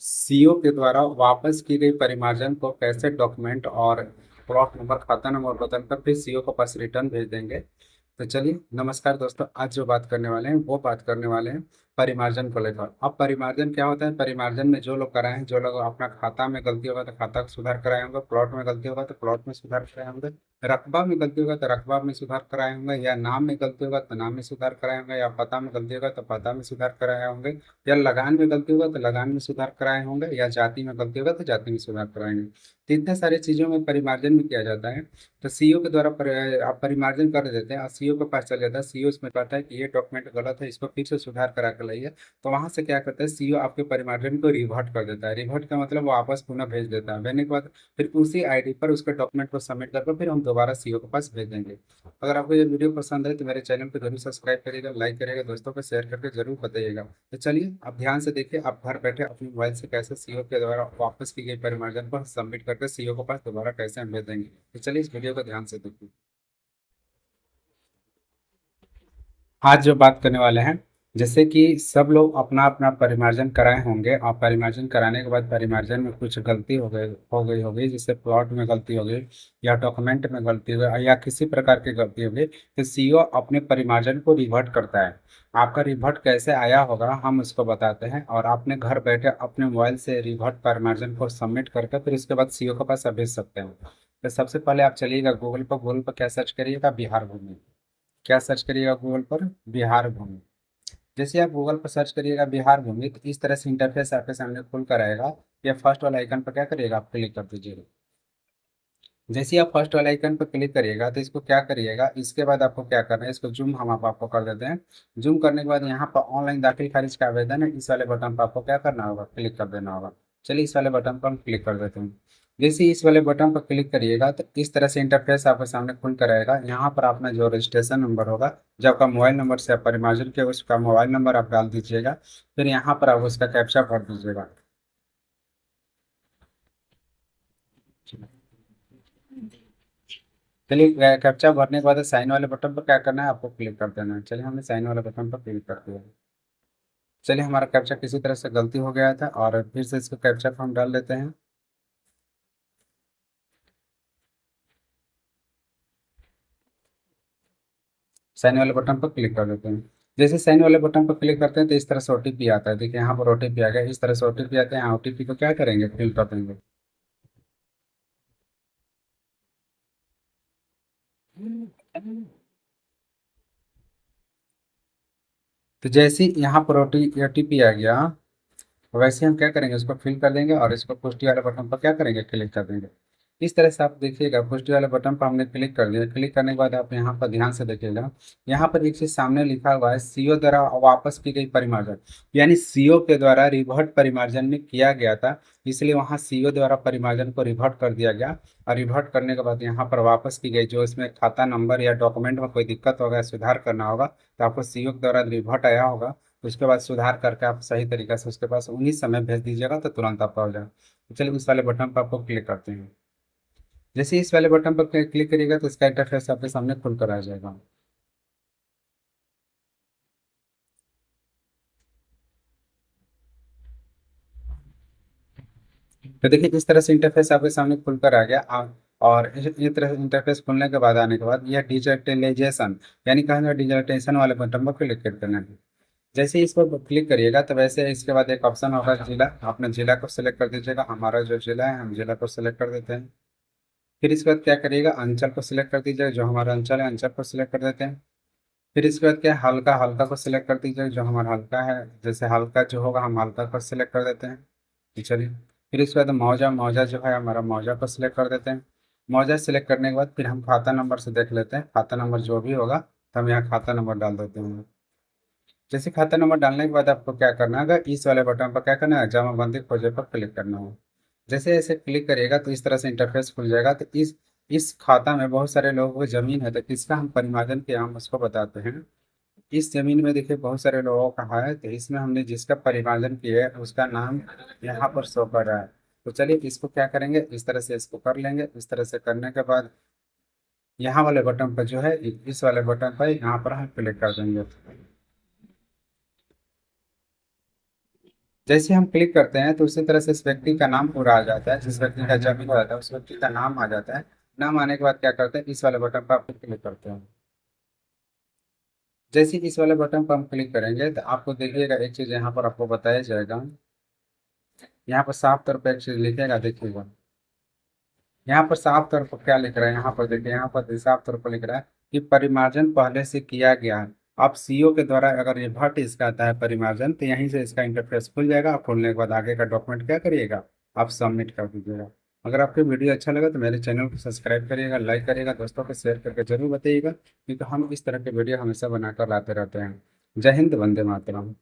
CO के द्वारा वापस की गई परिमार्जन को कैसे डॉक्यूमेंट और प्लॉट नंबर खाता नंबर बदलकर फिर सीओ को पास रिटर्न भेज देंगे। तो चलिए नमस्कार दोस्तों, आज जो बात करने वाले हैं वो बात करने वाले हैं परिमार्जन को लेकर। अब परिमार्जन क्या होता है? परिमार्जन में जो लोग कराए हैं, जो लोग अपना खाता में गलती होगा तो खाता का सुधार कराए होंगे, प्लॉट में गलती होगा तो प्लॉट में सुधार कराए होंगे, रकबा में गलती होगा तो रकबा में सुधार कराए होंगे, या नाम में गलती होगा तो नाम में सुधार कराए होंगे, या पता में गलती होगा तो पता में सुधार कराए होंगे, या लगान में गलती होगा तो लगान में सुधार कराए होंगे, या जाति में गलती होगा तो जाति में सुधार कराएंगे। तो इतने सारी चीजों में परिमार्जन भी किया जाता है। तो सीईओ के द्वारा आप परिमार्जन कर देते हैं और सीईओ के पास चल जाता है। सीईओ इसमें कहता है कि ये डॉक्यूमेंट गलत है, इसको फिर से सुधार करा कर लाइए। तो वहां से क्या करता है, सीईओ आपके परिमार्जन को रिवर्ट कर देता है। रिवर्ट का मतलब वो वापस पुनः भेज देता है। भेजने के बाद फिर उसी आईडी पर उसके डॉक्यूमेंट को सबमिट करके फिर हम दोबारा सीईओ के पास भेज देंगे। अगर आपको ये वीडियो पसंद है तो मेरे चैनल को जरूर सब्सक्राइब करिएगा, लाइक करिएगा, दोस्तों को शेयर करके जरूर बताइएगा। तो चलिए आप ध्यान से देखिए, आप घर बैठे अपने मोबाइल से कैसे सीईओ के द्वारा वापस की गई परिमार्जन को सबमिट करके सीईओ के पास दोबारा कैसे हम भेज देंगे। तो चलिए इस वीडियो को ध्यान से देखिए। आज जो बात करने वाले हैं, जैसे कि सब लोग अपना अपना परिमार्जन कराए होंगे और परिमार्जन कराने के बाद परिमार्जन में कुछ गलती हो गई होगी, जैसे प्लॉट में गलती हो गई या डॉक्यूमेंट में गलती हो गई या किसी प्रकार की गलती हो गई, तो सीईओ अपने परिमार्जन को रिवर्ट करता है। आपका रिवर्ट कैसे आया होगा हम उसको बताते हैं, और आपने घर बैठे अपने मोबाइल से रिवर्ट परिमार्जन को सबमिट करके फिर उसके बाद सीईओ के पास भेज सकते हैं। तो सबसे पहले आप चलिएगा गूगल पर। गूगल पर क्या सर्च करिएगा? बिहार भूमि। क्या सर्च करिएगा गूगल पर? बिहार भूमि। जैसे आप गूगल पर सर्च करिएगा बिहार भूमि, तो इस तरह से इंटरफेस आपके सामने खुल कर आएगा। या फर्स्ट वाला आइकन पर क्या करिएगा, आप क्लिक कर दीजिएगा। जैसे ही आप फर्स्ट वाला आइकन पर क्लिक करिएगा तो इसको क्या करिएगा, इसके बाद आपको क्या करना है, इसको जूम हम आपको कर देते हैं। जूम करने के बाद यहाँ पर ऑनलाइन दाखिल खारिज का आवेदन है, इस वाले बटन पर आपको क्या करना होगा, क्लिक कर देना होगा। चलिए इस वाले बटन पर हम क्लिक कर देते हैं। जैसे ही इस वाले बटन पर क्लिक करिएगा तो इस तरह से इंटरफेस आपके सामने खुल कर आएगा। यहाँ पर अपना जो रजिस्ट्रेशन नंबर होगा, जो आपका मोबाइल नंबर से आप परिमार्जन के उसका मोबाइल नंबर आप डाल दीजिएगा। फिर यहाँ पर आप उसका कैप्चा भर दीजिएगा। चलिए कैप्चा भरने के बाद साइन वाले बटन पर क्या करना है, आपको क्लिक कर देना है। चलिए हमने साइन वाले बटन पर क्लिक कर दिया। चलिए हमारा कैप्चा किसी तरह से गलती हो गया था और फिर से इसको कैप्चा को हम डाल देते हैं। साइन वाले बटन पर क्लिक कर देते हैं। जैसे साइन वाले बटन पर क्लिक करते हैं तो इस तरह से ओटीपी आता है। देखिए यहाँ पर ओटीपी आ गया, इस तरह से ओटीपी आते हैं। ओटीपी को क्या करेंगे, फिल कर देंगे। तो जैसे ही यहाँ पर ओटीपी आ गया, वैसे हम क्या करेंगे, उसको फिल कर देंगे और इसको पुष्टि वाले बटन पर क्या करेंगे, क्लिक कर देंगे। इस तरह से आप देखिएगा, पुष्टि वाले बटन पर हमने क्लिक कर दिया। क्लिक करने के बाद आप यहाँ पर ध्यान से देखिएगा, यहाँ पर एक चीज सामने लिखा हुआ है, सीओ द्वारा वापस की गई परिमार्जन। यानी सीओ के द्वारा रिवर्ट परिमार्जन में किया गया था, इसलिए वहाँ सीओ द्वारा परिमार्जन को रिवर्ट कर दिया गया। और रिवर्ट करने के बाद यहाँ पर वापस की गई, जो इसमें खाता नंबर या डॉक्यूमेंट में कोई दिक्कत होगा, सुधार करना होगा, तो आपको सीओ के द्वारा रिवर्ट आया होगा। उसके बाद सुधार करके आप सही तरीके से उसके पास उन्हीं समय भेज दीजिएगा, तो तुरंत आपका हो जाएगा। तो चलिए उस वाले बटन पर आपको क्लिक करते हैं। जैसे ही इस वाले बटन पर क्लिक करिएगा तो इसका इंटरफेस आपके सामने खुलकर आ जाएगा। तो देखिए इस तरह से इंटरफेस आपके सामने खुलकर आ गया। और इस तरह से इंटरफेस खुलने के बाद आने के बाद यह डिजिटलाइजेशन, यानी कहा डिजिटलाइजेशन वाले बटन पर क्लिक कर देना है। जैसे ही इस पर क्लिक करिएगा तो वैसे इसके बाद एक ऑप्शन होगा जिला, अपने जिला को सिलेक्ट कर दीजिएगा। हमारा जो जिला है हम जिला को सिलेक्ट कर देते हैं। फिर इसके बाद क्या करिएगा, अंचल को सिलेक्ट कर दीजिएगा। जो हमारा अंचल है अंचल को सिलेक्ट कर देते हैं। फिर इसके बाद क्या है, हल्का हल्का को सिलेक्ट कर दीजिएगा। जो हमारा हल्का है, जैसे हल्का जो होगा हम हल्का को सिलेक्ट कर देते हैं। तो चलिए फिर इसके बाद मौजा, मौजा जो है हमारा मौजा को सिलेक्ट कर देते हैं। मौजा सिलेक्ट करने के बाद फिर हम खाता नंबर से देख लेते हैं, खाता नंबर जो भी होगा तो हम यहाँ खाता नंबर डाल देते हैं। जैसे खाता नंबर डालने के बाद आपको क्या करना है, इस वाले बटन पर क्या करना है, जमाबंदी खोजे पर क्लिक करना है। जैसे ऐसे क्लिक करिएगा तो इस तरह से इंटरफेस खुल जाएगा। तो इस खाता में बहुत सारे लोगों को जमीन है, तो किसका हम परिमार्जन किया हम उसको बताते हैं। इस जमीन में देखिए बहुत सारे लोगों का है, तो इसमें हमने जिसका परिमार्जन किया है उसका नाम यहाँ पर शो कर रहा है। तो चलिए इसको क्या करेंगे, इस तरह से इसको कर लेंगे। इस तरह से करने के बाद यहाँ वाले बटन पर जो है, इस वाले बटन पर यहाँ पर हम क्लिक कर देंगे। जैसे हम क्लिक करते हैं तो उसी तरह से इस व्यक्ति का नाम पूरा आ जाता है, जिस व्यक्ति का जन्म हुआ था उस व्यक्ति का नाम आ जाता है। नाम आने के बाद क्या करते हैं, इस वाले बटन पर आप क्लिक करते हैं। जैसे ही इस वाले बटन पर हम क्लिक करेंगे तो आपको देखिएगा एक चीज यहाँ पर आपको बताया जाएगा। यहाँ पर साफ तौर पर एक चीज लिखेगा, देखिएगा यहाँ पर साफ तौर पर क्या लिख रहा है, यहाँ पर देखिए, यहाँ पर साफ तौर पर लिख रहा है कि परिमार्जन पहले से किया गया है। आप सीईओ के द्वारा अगर ये भट्ट इसका आता है परिमार्जन, तो यहीं से इसका इंटरफेस खुल जाएगा। आप खोलने के बाद आगे का डॉक्यूमेंट क्या करिएगा, आप सबमिट कर दीजिएगा। अगर आपको वीडियो अच्छा लगा तो मेरे चैनल को सब्सक्राइब करिएगा, लाइक करिएगा, दोस्तों को शेयर करके जरूर बताइएगा, क्योंकि हम इस तरह के वीडियो हमेशा बनाकर लाते रहते हैं। जय हिंद, वंदे मातरम।